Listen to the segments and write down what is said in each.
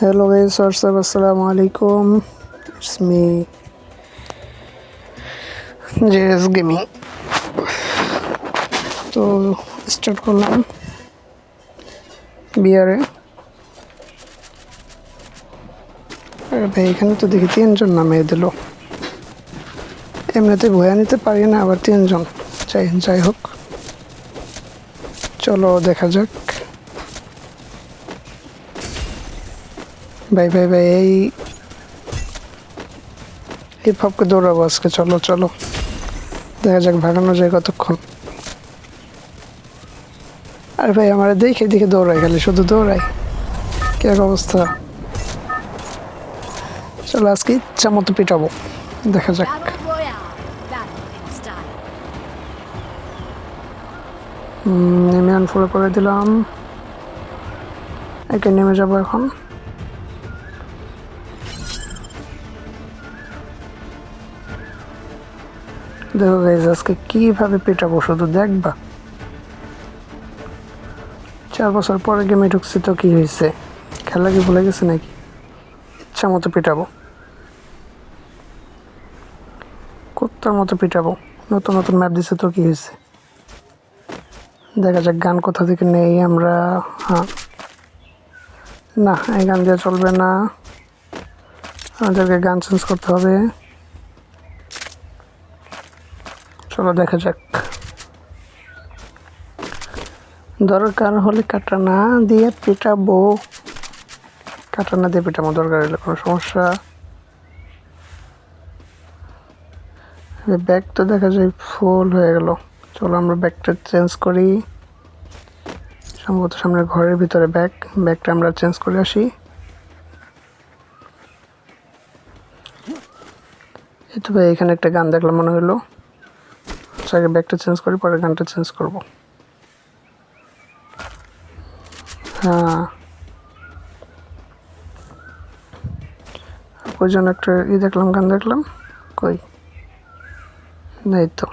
Hello guys, what's up? Assalamu alaikum. It's me, JS Gaming. তো start করলাম বিয়ারে। আরে ভাই, এখানে তো দেখি 3জন নামিয়ে দিল। এমনিতে ভয়া নিতে পারি না, আবার 3জন। যাই হোক, চলো দেখা যাক। ভাই এই হিপ হপকে দৌড়াবো আজকে। চলো দেখা যাক ভাগানো যায় কতক্ষণ। আরে ভাই, আমার দেখে দৌড়াই, খালি শুধু দৌড়াই। কি এক অবস্থা। চলো আজকে ইচ্ছা মতো পিটাবো, দেখা যাক। নেমে আনফলো করে দিলাম। একে নেমে যাবো এখন। দেখো গাইজ, আজকে কিভাবে পিটাবো শুধু দেখবা। 4 বছর পরে গেমে ঢুকছি তো কি হয়েছে, খেলা কি ভুলে গেছে নাকি? ইচ্ছা মতো পিটাবো, কুত্তার মতো পিটাবো। নতুন ম্যাপ দিছে তো কি হয়েছে, দেখা যাক। গান কোথা থেকে নেই আমরা? হ্যাঁ, না, এই গান দিয়ে চলবে না, আমাদেরকে গান চেঞ্জ করতে হবে। চলো দেখা যাক। দরকার হলে কাটানা দিয়ে পিটাবো, কাটানা দিয়ে পিটাবো দরকার হলে, কোনো সমস্যা। ব্যাগ তো দেখা যায় ফুল হয়ে গেল। চলো আমরা ব্যাগটা চেঞ্জ করি। সম্ভবত সামনের ঘরের ভিতরে ব্যাগটা আমরা চেঞ্জ করে আসি। এই তো ভাই, এখানে একটা গান দেখলাম মনে হলো। আগে ব্যাগটা চেঞ্জ করি, পরে গানটা চেঞ্জ করব। হ্যাঁ, ওই জন্য একটা দেখলাম, গান দেখলাম, কই নেই তো।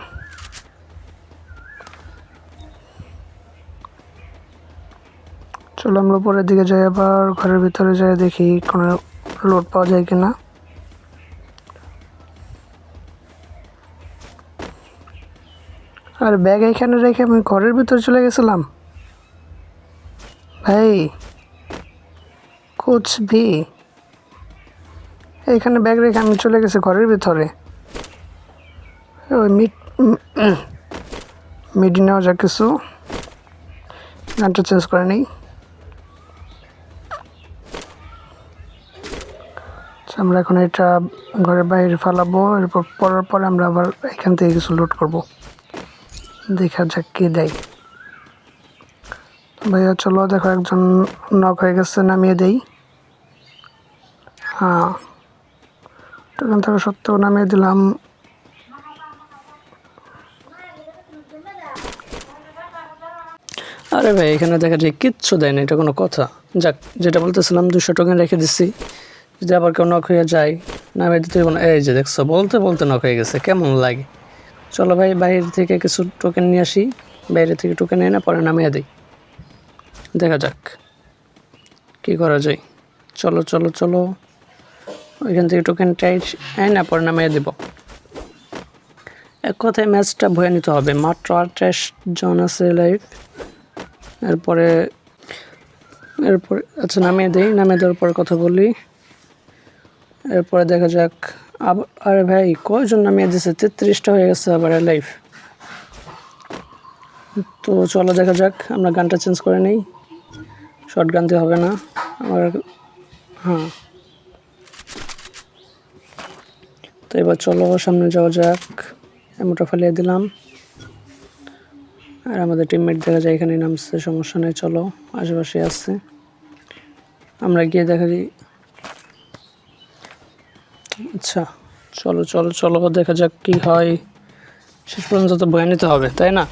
চলো আমরা পরের দিকে যাই, আবার ঘরের ভিতরে যাই, দেখি কোনো লোড পাওয়া যায় কিনা। আর ব্যাগ এখানে রেখে আমি ঘরের ভিতরে চলে গেছিলাম। ভাই কুছ ভি, এখানে ব্যাগ রেখে আমি চলে গেছি ঘরের ভিতরে। ওই মিডি নেওয়া যাক কিছু, গানটা চেঞ্জ করে নিই। আমরা এখন এটা ঘরের বাইরে ফালাবো, এরপর পরার পরে আমরা আবার এখান থেকে কিছু লোড করব। দেখা যাক কে দেয়। ভাইয়া চলো, দেখো একজন নক হয়ে গেছে, নামিয়ে দেই। হ্যাঁ, এখান থেকে সত্ত্বেও নামিয়ে দিলাম। আরে ভাই, এখানে দেখা যায় কিচ্ছু দেয় না, এটা কোনো কথা? যাক, যেটা বলতেছিলাম 200 টোকেন রেখে দিচ্ছি, যদি আবার কেউ নক হয়ে যায় নামিয়ে দিতে হবে না। এই যে দেখছো, বলতে নক হয়ে গেছে, কেমন লাগে। চলো ভাই, বাইরে থেকে কিছু টোকেন নিয়ে আসি। বাইরে থেকে টোকেন এনে পরে নামিয়ে দিই, দেখা যাক কি করা যায়। চলো ওইখান থেকে টোকেনটাই এনে পরে নামিয়ে দেব। এক কথায় ম্যাচটা ভয়ে নিতে হবে। মাত্র 28 জন আছে লাইভ। এরপরে আচ্ছা, নামিয়ে দেওয়ার পরে কথা বলি। এরপরে দেখা যাক। আরে ভাই, কয়জন নামিয়ে দিয়েছে? 33টা হয়ে গেছে আবার লাইভ। তো চলো দেখা যাক, আমরা গানটা চেঞ্জ করে নিই। শর্ট গান দিয়ে হবে না আমার। হ্যাঁ, তো এবার চলো সামনে যাওয়া যাক। এমনটা ফেলিয়ে দিলাম। আর আমাদের টিমমেট দেখা যায় এখানে নামছে, সমস্যা নেই। চলো, আশেপাশে আছে, আমরা গিয়ে দেখা দিই। আচ্ছা, চলো দেখা যাক কি হয়। শেষ পর্যন্ত তো ভয় নিতে হবে, তাই না?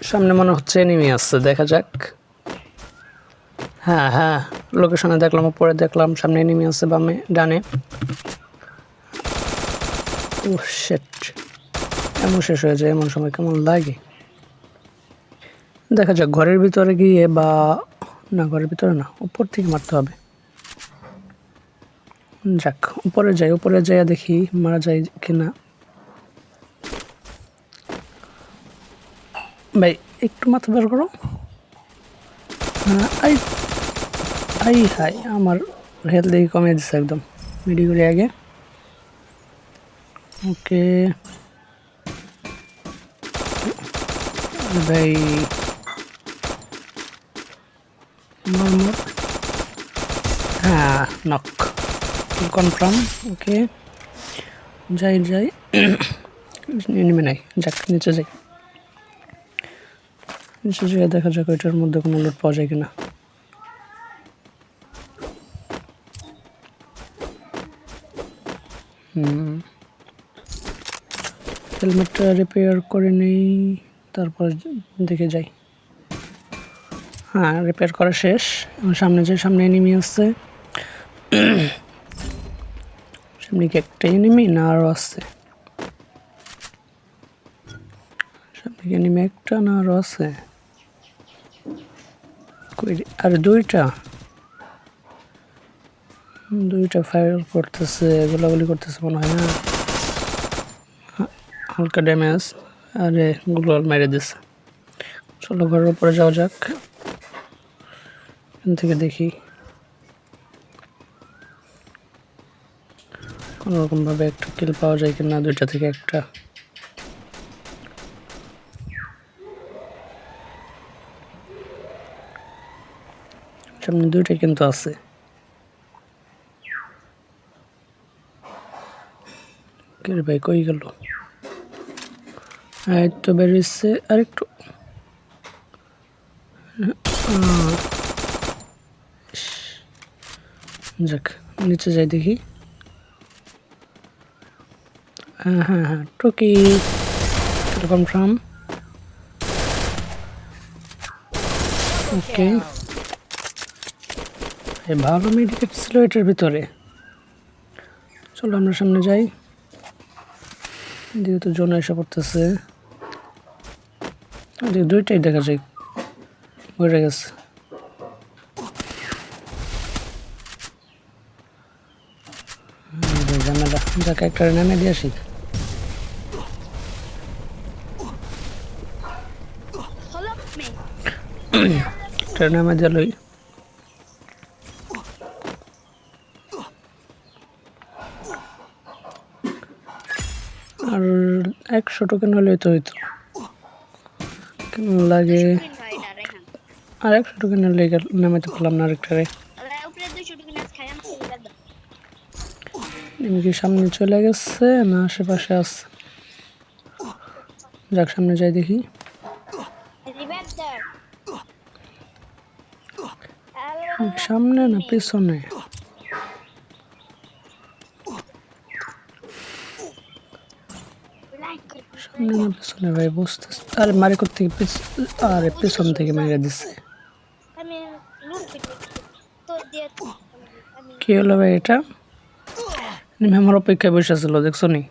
সামনে মনে হচ্ছে এনিমি আসছে, দেখা যাক। হ্যাঁ, লোকেশনে দেখলাম, উপরে দেখলাম, সামনে এনিমি আছে, বামে ডানে। ও শিট, এমন শেষ হয়ে যায়, এমন সময় কেমন লাগে দেখা যাক। ঘরের ভিতরে গিয়ে বা না, ঘরের ভিতরে না, উপর থেকে মারতে হবে। যাক উপরে যাই, উপরে যাইয়া দেখি মারা যায় কিনা। ভাই একটু মাথা বের করো। আই আই হাই, আমার হেলথ দেখি কমিয়ে দিচ্ছে একদম। মিডি করে আগে। ওকে ভাই, মর। হ্যাঁ নক কনফার্ম। ওকে যাই এনিমি নাই। যাক নিচে যাই, নিচে যেয়ে দেখা যাক ওইটার মধ্যে কোনো লুট পাওয়া যায় কিনা। হেলমেটটা রিপেয়ার করে নেই, তারপর দেখে যাই। হ্যাঁ রিপেয়ার করা শেষ। সামনে এনিমি আসছে। সামনে কি একটা এনিমি না আরও আসছে? সামনে কি এনিমি একটা না আরও আছে? আর দুইটা ফায়ার করতেছে, গোলাগুলি করতেছে মনে হয়। না হালকা ড্যামেজ, আরে গুগল মেরে দিচ্ছে। চলো ঘরের উপরে যাওয়া যাক, এখান থেকে দেখি কোনোরকমভাবে একটা কিল পাওয়া যায় কিনা, দুইটা থেকে একটা। সামনে দুইটাই কিন্তু আছে। কে ভাই কই গেল? এই তো বেরিয়েছে আরেকটু। যাক নিচে যাই দেখি। হ্যাঁ টুকি কনফার্ম। ওকে ভালো মেডিকেট ছিল এটার ভিতরে। চলো আমরা সামনে যাই। এদিকে তো জোন এসে পড়তেছে। এদিকে দুইটাই দেখা যায় মরে গেছে। ঝামেলা, যাকে একটা নামে দিয়ে আসি। একটা নামে দিয়ে লই। আর 100 টোকেন হলেই তো হইতো। কেমন লাগে? আর 100 টোকেন হলে নামাইতে পারলাম না আরেকটারে। কি সামনে চলে গেছে না আশেপাশে আছে? যাক সামনে যাই দেখি। সামনে না পিছনে? সামনে না পিছনে ভাই বুঝতেছি। আরে মারে করতে আরে পিছন থেকে মেরে দিছে। কি হলো ভাই এটা? আমার অপেক্ষায় বসে ছিল, দেখছো নি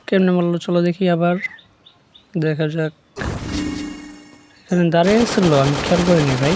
কেমনে বললো? চলো দেখি আবার, দেখা যাক। এখানে দাঁড়িয়ে ছিল, আমি খেয়াল করিনি ভাই।